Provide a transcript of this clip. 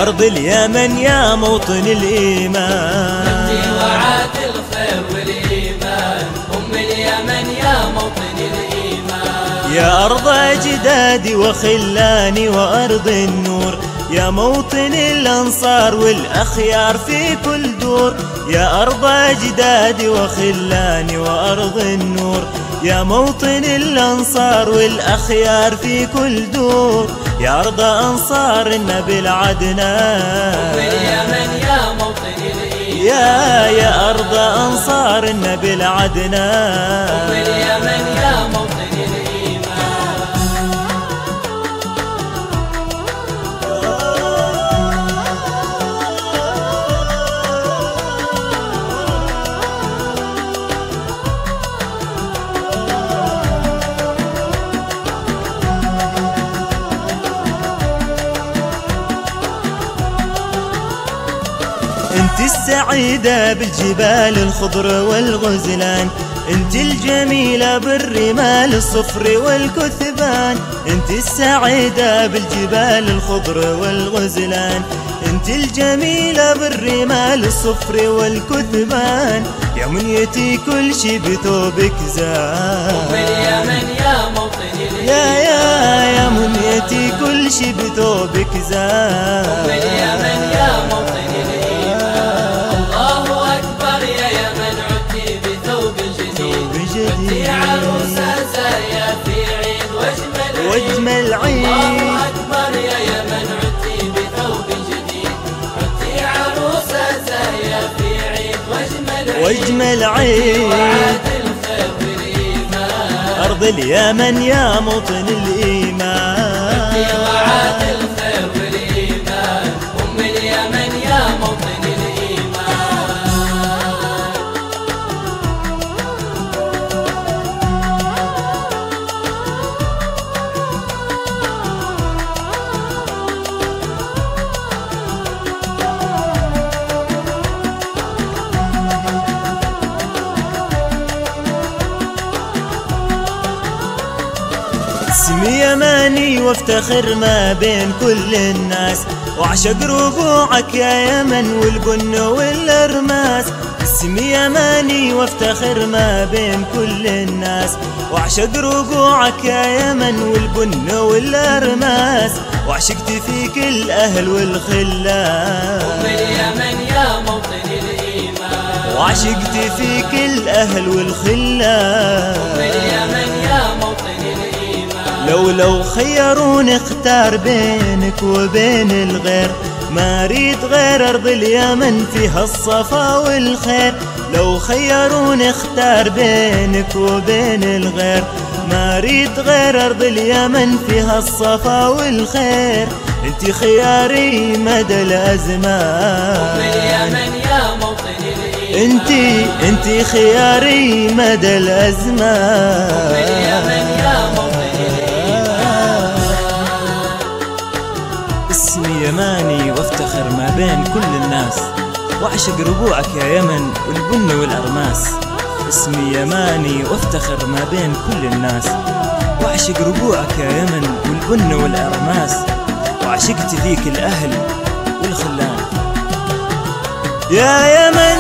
أرض اليمن يا موطن الإيمان، انتي وعات الخير والإيمان، أم اليمن يا موطن الإيمان. يا أرض أجدادي وخلاني وأرض النور، يا موطن الأنصار والأخيار في كل دور. يا أرض أجدادي وخلاني وأرض النور، يا موطن الأنصار والأخيار في كل دور. يا أرض أنصار النبي العدنان، أم اليمن يا موطن الإيمان. يا أرض أنصار النبي العدنان، أم اليمن يا موطن الإيمان. انت السعيدة بالجبال الخضر والغزلان، انت الجميلة بالرمال الصفر والكثبان. انت السعيدة بالجبال الخضر والغزلان، انت الجميلة بالرمال الصفر والكثبان. يا منيتي كل شي بثوبك زان، أم اليمن يا موطن الإيمان. يا منيتي كل شي بثوبك زان، أم اليمن يا موطن الإيمان. الله أكبر يا يمن عدتي بثوب جديد، عدتي عروسة زاهية في عيد واجمل عيد. الله أكبر يا يمن عدتي بثوب جديد، عدتي عروسة زاهية في عيد واجمل عيد. وعاد الخير والإيمان، أرض اليمن يا موطن الإيمان. عدتي وعاد الخير والإيمان، أم اليمن يا موطن الإيمان. اسمي يماني وافتخر ما بين كل الناس، وعشق ربوعك يا يمن والبن والارماس. اسمي يماني وافتخر ما بين كل الناس، وعشق ربوعك يا يمن والبن والارماس. وعشقت فيك الاهل والخلان، أم اليمن يا موطن الإيمان. وعشقت فيك الاهل والخلان، أم اليمن يا موطن الإيمان. لو خيروني اختار بينك وبين الغير، ما اريد غير ارض اليمن فيها الصفا والخير. لو خيروني اختار بينك وبين الغير، ما اريد غير ارض اليمن فيها الصفا والخير. انت خياري مدى الازمان، أم اليمن يا موطن الإيمان. انت خياري مدى الازمان، أم اليمن يا موطن الإيمان. اسمي يماني وافتخر ما بين كل الناس، وعشق ربوعك يا يمن والبن والأرماس. اسمي يماني وافتخر ما بين كل الناس، وعشق ربوعك يا يمن والبن والأرماس. وعشقت فيك الأهل والخلان. يا يمن